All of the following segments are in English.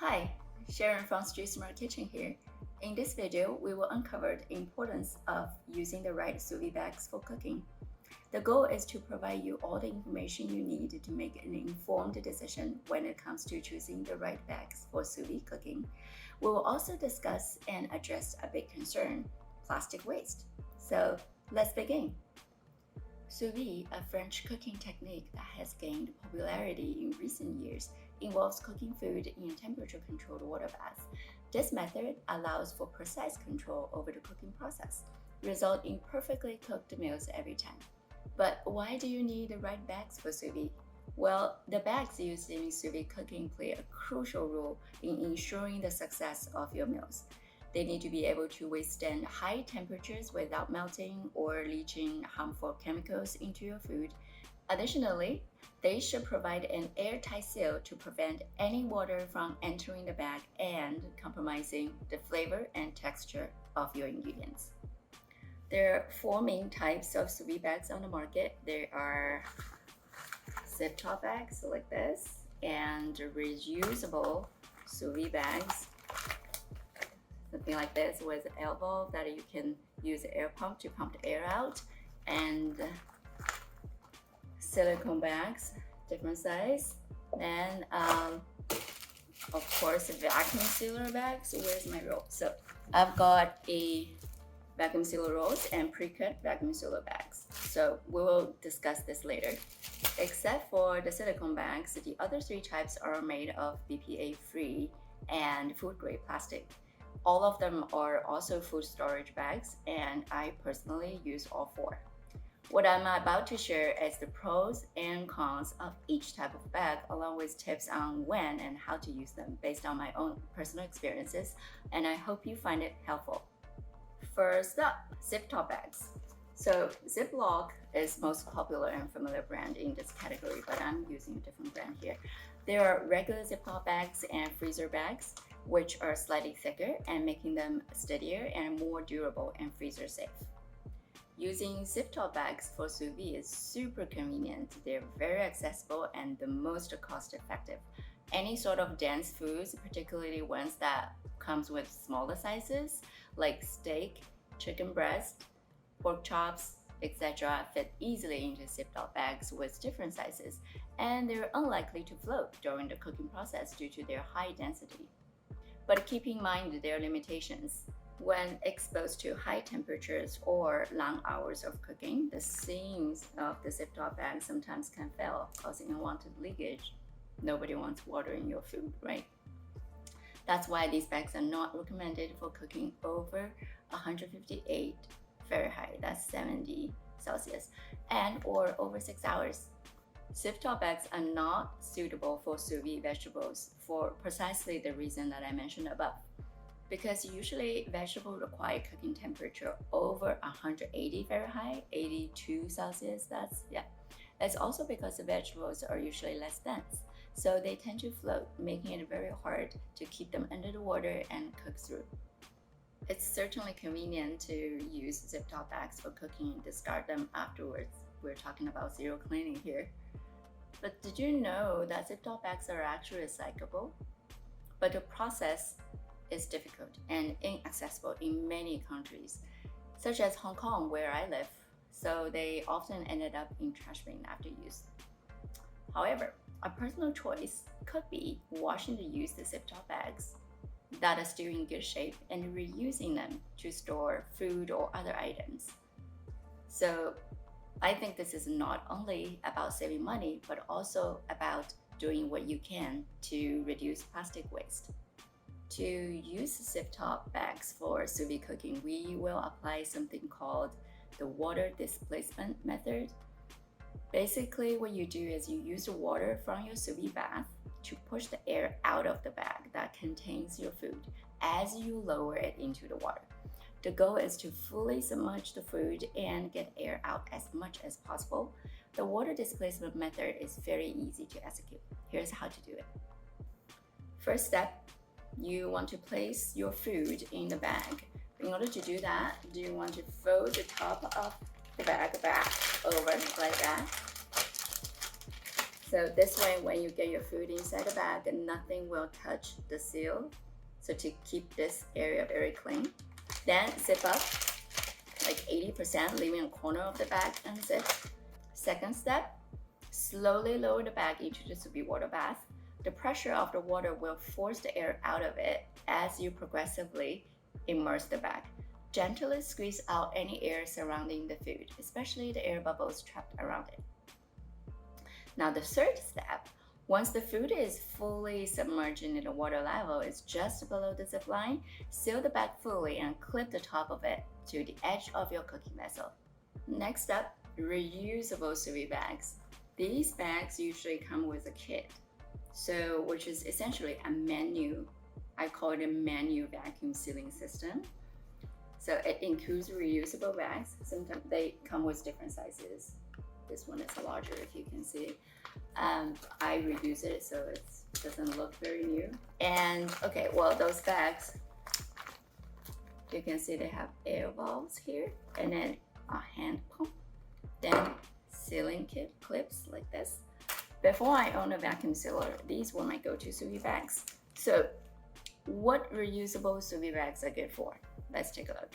Hi, Sharon from Street Smart Kitchen here. In this video, we will uncover the importance of using the right sous vide bags for cooking. The goal is to provide you all the information you need to make an informed decision when it comes to choosing the right bags for sous vide cooking. We will also discuss and address a big concern, plastic waste. So let's begin. Sous vide, a French cooking technique that has gained popularity in recent years, involves cooking food in temperature-controlled water baths. This method allows for precise control over the cooking process, resulting in perfectly cooked meals every time. But why do you need the right bags for sous vide? Well, the bags used in sous vide cooking play a crucial role in ensuring the success of your meals. They need to be able to withstand high temperatures without melting or leaching harmful chemicals into your food. Additionally, they should provide an airtight seal to prevent any water from entering the bag and compromising the flavor and texture of your ingredients. There are four main types of sous vide bags on the market. There are zip top bags like this and reusable sous vide bags, something like this with an elbow that you can use an air pump to pump the air out, and silicone bags, different size, and of course vacuum sealer bags. Where's my roll? So I've got a vacuum sealer rolls and pre-cut vacuum sealer bags. So we will discuss this later. Except for the silicone bags, the other three types are made of BPA-free and food-grade plastic. All of them are also food storage bags, and I personally use all four. What I'm about to share is the pros and cons of each type of bag, along with tips on when and how to use them based on my own personal experiences, and I hope you find it helpful. First up, zip top bags. So Ziploc is most popular and familiar brand in this category, but I'm using a different brand here. There are regular Ziploc bags and freezer bags, which are slightly thicker and making them steadier and more durable and freezer safe. Using zip top bags for sous vide is super convenient. They're very accessible and the most cost effective. Any sort of dense foods, particularly ones that comes with smaller sizes like steak, chicken breast, pork chops, etc., fit easily into zip top bags with different sizes, and they're unlikely to float during the cooking process due to their high density. But keep in mind their limitations. When exposed to high temperatures or long hours of cooking, the seams of the zip top bag sometimes can fail, causing unwanted leakage. Nobody wants water in your food, right? That's why these bags are not recommended for cooking over 158 Fahrenheit, that's 70 Celsius, and or over 6 hours. Zip top bags are not suitable for sous vide vegetables for precisely the reason that I mentioned above. Because usually vegetables require cooking temperature over 180 Fahrenheit, 82 Celsius, It's also because the vegetables are usually less dense, so they tend to float, making it very hard to keep them under the water and cook through. It's certainly convenient to use zip top bags for cooking and discard them afterwards. We're talking about zero cleaning here. But did you know that zip top bags are actually recyclable? But the process is difficult and inaccessible in many countries, such as Hong Kong, where I live, so they often ended up in trash bin after use. However, a personal choice could be washing the used zip top bags that are still in good shape and reusing them to store food or other items. So I think this is not only about saving money, but also about doing what you can to reduce plastic waste. To use zip top bags for sous vide cooking, we will apply something called the water displacement method. Basically, what you do is you use the water from your sous vide bath to push the air out of the bag that contains your food as you lower it into the water. The goal is to fully submerge the food and get air out as much as possible. The water displacement method is very easy to execute. Here's how to do it. First step, you want to place your food in the bag. In order to do that, you want to fold the top of the bag back over like that. So this way, when you get your food inside the bag, nothing will touch the seal. So to keep this area very clean. Then zip up like 80%, leaving a corner of the bag unzipped. Second step, slowly lower the bag into the sous vide water bath. The pressure of the water will force the air out of it as you progressively immerse the bag. Gently squeeze out any air surrounding the food, especially the air bubbles trapped around it. Now the third step, once the food is fully submerged in the water level, is just below the zip line, seal the bag fully and clip the top of it to the edge of your cooking vessel. Next up, reusable sous vide bags. These bags usually come with a kit, which is essentially a menu. I call it a menu vacuum sealing system. So it includes reusable bags. Sometimes they come with different sizes. This one is larger, if you can see. I reuse it so it doesn't look very new. And okay, well, those bags, you can see they have air valves here, and then a hand pump, then sealing kit clips like this. Before I owned a vacuum sealer, these were my go-to sous vide bags. So what reusable sous vide bags are good for? Let's take a look.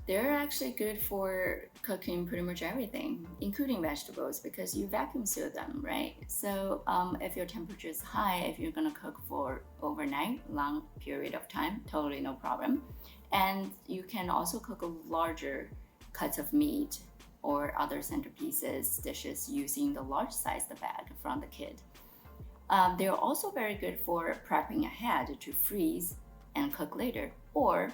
They're actually good for cooking pretty much everything, including vegetables, because you vacuum seal them, right? So if your temperature is high, if you're gonna cook for overnight, long period of time, totally no problem. And you can also cook larger cuts of meat or other centerpieces, dishes using the large size bag from the kit. They're also very good for prepping ahead to freeze and cook later, or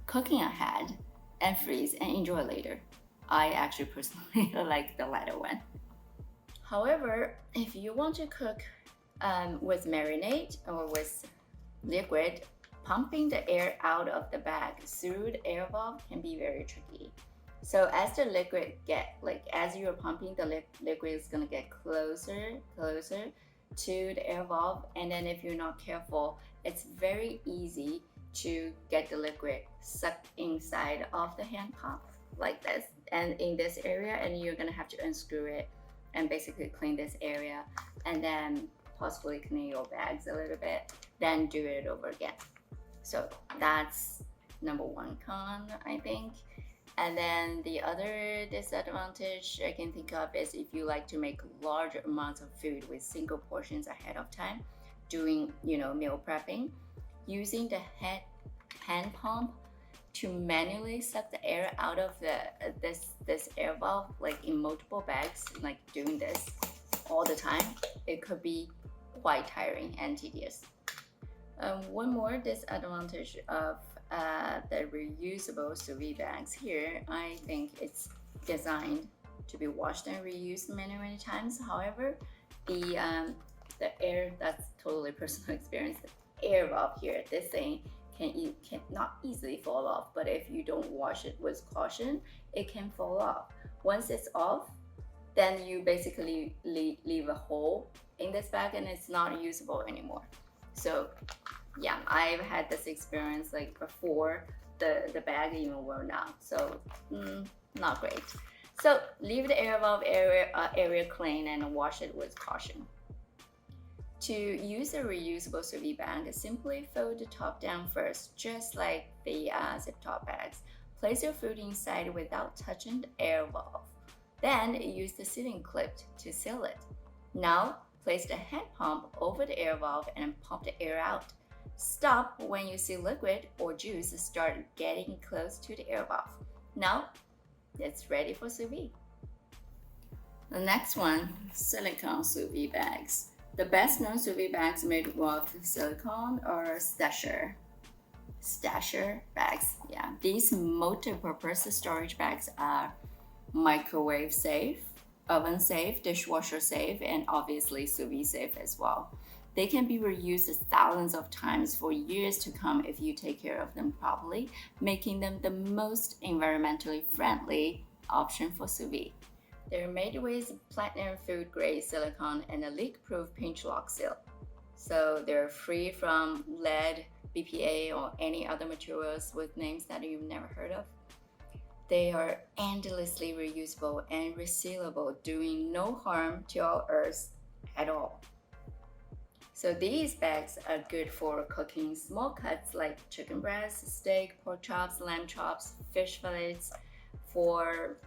cooking ahead and freeze and enjoy later. I actually personally like the latter one. However, if you want to cook with marinade or with liquid, pumping the air out of the bag through the air valve can be very tricky. So as the liquid as you're pumping, the liquid is gonna get closer to the air valve, and then if you're not careful, it's very easy to get the liquid sucked inside of the hand pump like this and in this area, and you're gonna have to unscrew it and basically clean this area, and then possibly clean your bags a little bit, then do it over again. So that's number one con, I think. And then the other disadvantage I can think of is if you like to make large amounts of food with single portions ahead of time, doing meal prepping, using the hand pump to manually suck the air out of this air valve, like in multiple bags, like doing this all the time, it could be quite tiring and tedious. One more disadvantage of the reusable sous vide bags here, I think it's designed to be washed and reused many times. However, the air, that's totally personal experience, the air valve here, this thing can not easily fall off, but if you don't wash it with caution, it can fall off. Once it's off, then you basically leave a hole in this bag and it's not usable anymore. So yeah, I've had this experience like before the bag even worn out, so not great. So leave the air valve area clean and wash it with caution. To use a reusable sous vide bag, simply fold the top down first, just like the zip top bags. Place your food inside without touching the air valve. Then use the sealing clip to seal it. Now place the hand pump over the air valve and pump the air out. Stop when you see liquid or juice start getting close to the air valve. Now it's ready for sous vide. The next one, silicone sous vide bags. The best known sous vide bags made with silicone or stasher bags. Yeah, these multi-purpose storage bags are microwave safe, oven safe, dishwasher safe, and obviously sous vide safe as well. They can be reused thousands of times for years to come if you take care of them properly, making them the most environmentally friendly option for sous vide. They're made with platinum food grade silicone and a leak-proof pinch lock seal. So they're free from lead, BPA, or any other materials with names that you've never heard of. They are endlessly reusable and resealable, doing no harm to our Earth at all. So these bags are good for cooking small cuts like chicken breast, steak, pork chops, lamb chops, fish fillets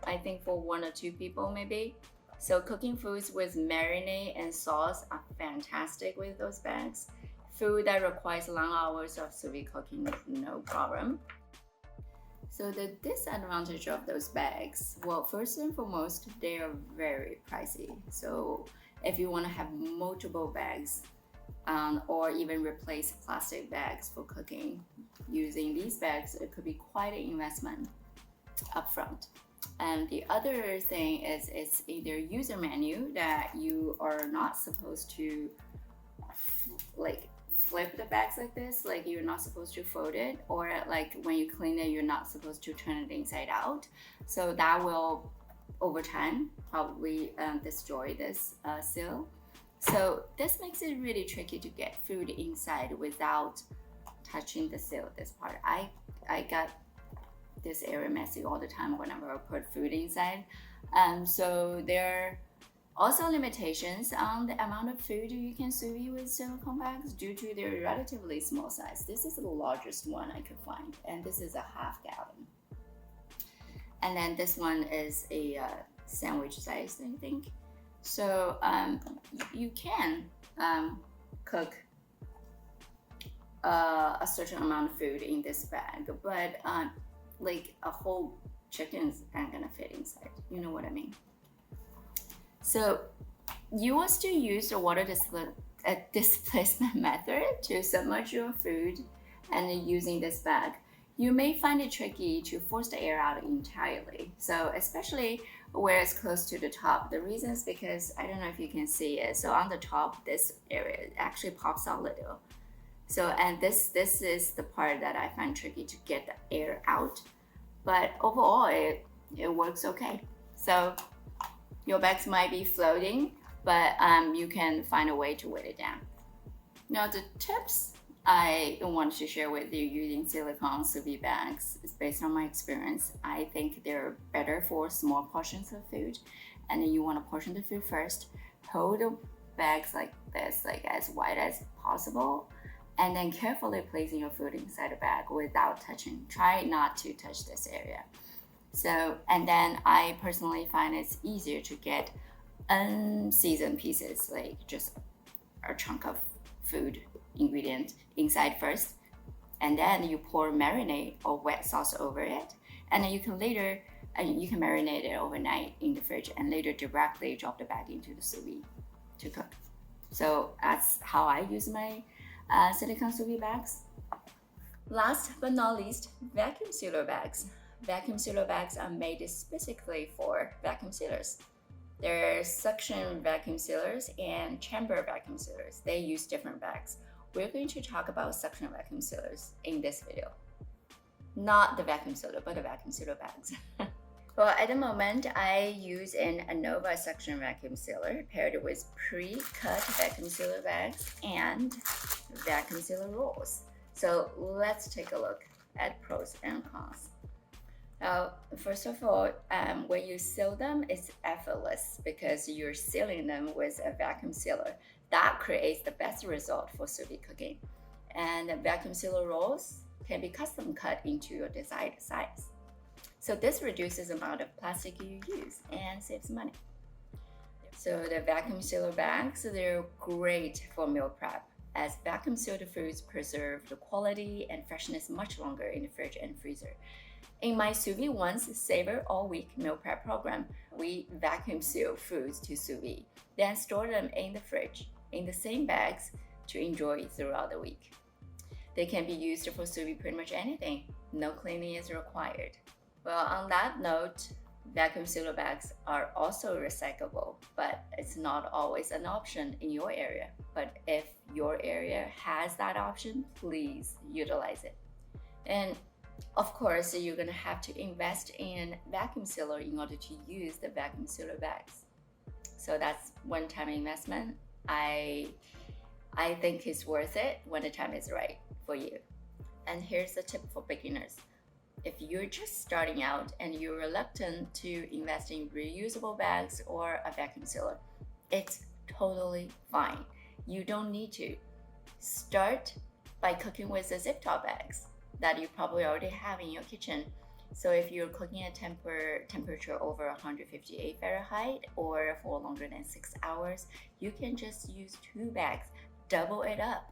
I think for 1 or 2 people maybe. So cooking foods with marinade and sauce are fantastic with those bags. Food that requires long hours of sous vide cooking is no problem. So the disadvantage of those bags, well, first and foremost, they are very pricey. So if you want to have multiple bags, or even replace plastic bags for cooking, using these bags, it could be quite an investment upfront. And the other thing is it's in their user menu that you are not supposed to like flip the bags like this, like you're not supposed to fold it, or like when you clean it, you're not supposed to turn it inside out. So that will, over time, probably destroy this seal. So this makes it really tricky to get food inside without touching the seal, this part. I got this area messy all the time whenever I put food inside. So there are also limitations on the amount of food you can sous vide with silicone bags due to their relatively small size. This is the largest one I could find, and this is a half gallon. And then this one is a sandwich size, I think. So you can cook a certain amount of food in this bag, but like a whole chickens aren't gonna fit inside. You know what I mean? So you will still use the water displacement method to submerge your food, and using this bag, you may find it tricky to force the air out entirely. So especially where it's close to the top. The reason is because, I don't know if you can see it. So on the top, this area actually pops out a little. So, and this is the part that I find tricky to get the air out. But overall, it works okay. So your bags might be floating, but you can find a way to weight it down. Now the tips I want to share with you using silicone sous vide bags is based on my experience. I think they're better for small portions of food, and then you want to portion the food first. Hold the bags like this, like as wide as possible, and then carefully placing your food inside the bag without touching. Try not to touch this area. So, and then I personally find it's easier to get unseasoned pieces, like just a chunk of food ingredient inside first, and then you pour marinade or wet sauce over it, and then you can marinate it overnight in the fridge and later directly drop the bag into the sous vide to cook. So that's how I use my silicone sous vide bags. Last but not least, vacuum sealer bags. Vacuum sealer bags are made specifically for vacuum sealers. There are suction vacuum sealers and chamber vacuum sealers. They use different bags. We're going to talk about suction vacuum sealers in this video. Not the vacuum sealer, but the vacuum sealer bags. Well, at the moment, I use an Anova suction vacuum sealer paired with pre-cut vacuum sealer bags and vacuum sealer rolls. So let's take a look at pros and cons. Now, first of all, when you seal them, it's effortless because you're sealing them with a vacuum sealer. That creates the best result for sous vide cooking. And the vacuum sealer rolls can be custom cut into your desired size. So this reduces the amount of plastic you use and saves money. So the vacuum sealer bags, they're great for meal prep, as vacuum sealed foods preserve the quality and freshness much longer in the fridge and freezer. In my Sous Vide Once Savor All Week meal prep program, we vacuum seal foods to sous vide, then store them in the fridge in the same bags to enjoy throughout the week. They can be used for sous vide pretty much anything. No cleaning is required. Well, on that note, vacuum sealer bags are also recyclable, but it's not always an option in your area. But if your area has that option, please utilize it. And of course, you're gonna have to invest in vacuum sealer in order to use the vacuum sealer bags. So that's one-time investment. I think it's worth it when the time is right for you. And here's a tip for beginners. If you're just starting out and you're reluctant to invest in reusable bags or a vacuum sealer, it's totally fine. You don't need to. Start by cooking with the zip top bags that you probably already have in your kitchen. So if you're cooking at temperature over 158 Fahrenheit or for longer than 6 hours, you can just use 2 bags, double it up.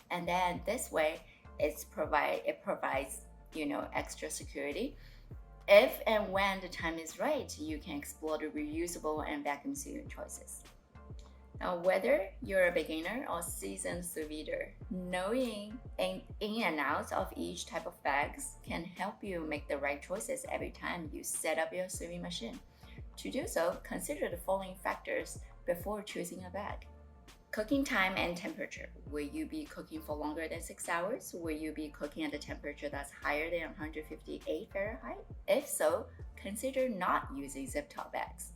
And then this way it provides extra security. If and when the time is right, you can explore the reusable and vacuum sealer choices. Now, whether you're a beginner or seasoned sous vide, knowing in and outs of each type of bags can help you make the right choices every time you set up your sous vide machine. To do so, consider the following factors before choosing a bag. Cooking time and temperature. Will you be cooking for longer than 6 hours? Will you be cooking at a temperature that's higher than 158 Fahrenheit? If so, consider not using zip top bags.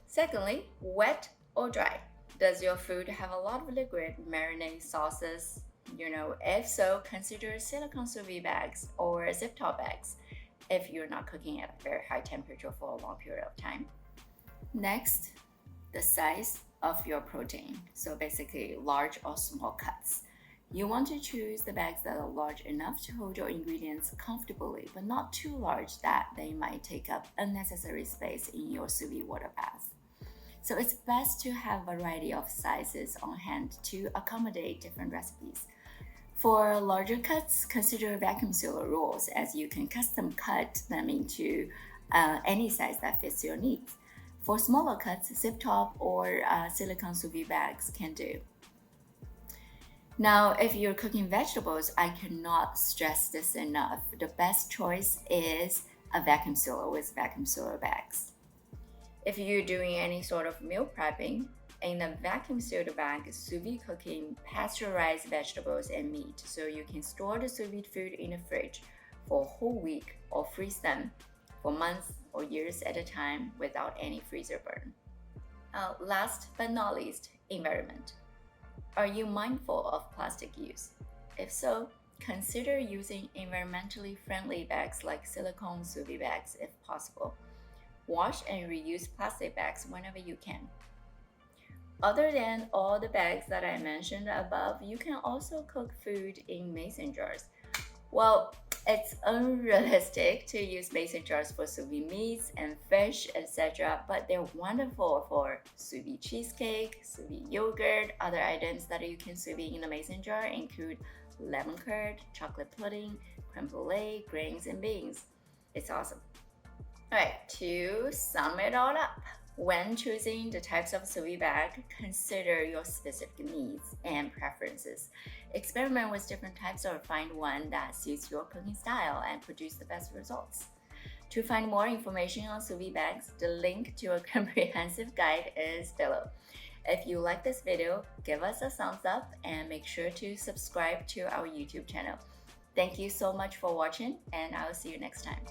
Secondly, wet or dry. Does your food have a lot of liquid, marinade, sauces? If so, consider silicone sous vide bags or zip top bags if you're not cooking at a very high temperature for a long period of time. Next, the size of your protein. So basically large or small cuts. You want to choose the bags that are large enough to hold your ingredients comfortably, but not too large that they might take up unnecessary space in your sous vide water bath. So it's best to have a variety of sizes on hand to accommodate different recipes. For larger cuts, consider vacuum sealer rolls, as you can custom cut them into any size that fits your needs. For smaller cuts, zip top or silicone sous vide bags can do. Now, if you're cooking vegetables, I cannot stress this enough. The best choice is a vacuum sealer with vacuum sealer bags. If you're doing any sort of meal prepping, in a vacuum sealed bag, sous vide cooking pasteurized vegetables and meat, so you can store the sous vide food in the fridge for a whole week or freeze them for months or years at a time without any freezer burn. Last but not least, environment. Are you mindful of plastic use? If so, consider using environmentally friendly bags like silicone sous vide bags if possible. Wash and reuse plastic bags whenever you can. Other than all the bags that I mentioned above, you can also cook food in mason jars. Well, it's unrealistic to use mason jars for sous vide meats and fish, etc., but they're wonderful for sous vide cheesecake, sous vide yogurt. Other items that you can sous vide in a mason jar include lemon curd, chocolate pudding, creme brulee, grains, and beans. It's awesome. Alright, to sum it all up, when choosing the types of sous vide bag, consider your specific needs and preferences. Experiment with different types or find one that suits your cooking style and produce the best results. To find more information on sous vide bags, the link to a comprehensive guide is below. If you like this video, give us a thumbs up and make sure to subscribe to our YouTube channel. Thank you so much for watching, and I'll see you next time.